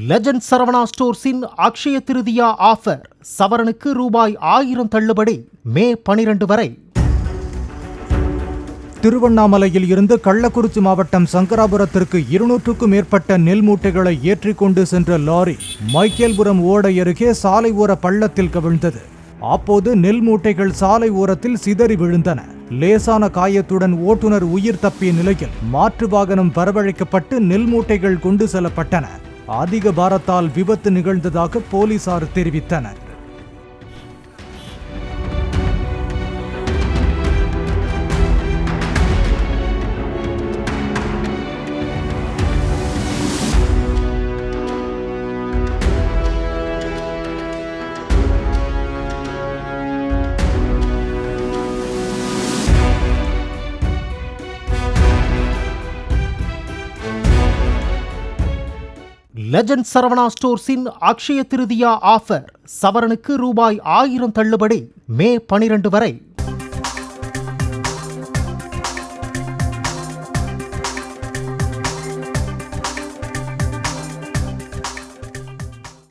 Legend Saravana ஸ்டோர்ஸின் Akshaya Tritiya offer. சவரனுக்கு ரூபாய் 1000 தள்ளுபடி. மே 12 வரை. திருவண்ணாமலையில் இருந்து கள்ளக்குறிச்சி மாவட்டம் சங்கராபுரத்திற்கு 200க்கும் மேற்பட்ட நெல் மூட்டைகளை ஏற்றிக்கொண்டு சென்ற லாரி மைக்கேல்புரம் ஓடை அருகே சாலை ஓர பள்ளத்தில் கவிழ்ந்தது. அப்போது நெல் மூட்டைகள் சாலை ஓரத்தில் சிதறி விழுந்தன. லேசான காயத்துடன் ஓட்டுநர் உயிர் தப்பிய நிலையில் மாற்று வாகனம் வரவழைக்கப்பட்டு நெல் மூட்டைகள் கொண்டு செல்லப்பட்டன. அதிக பாரத்தால் விபத்து நிகழ்ந்ததாக போலீசார் தெரிவித்தனர். லெஜண்ட் சரவணா ஸ்டோர்ஸின் அக்ஷய திருதியா ஆஃபர். சவரனுக்கு ரூபாய் 1000 தள்ளுபடி. மே 12 வரை.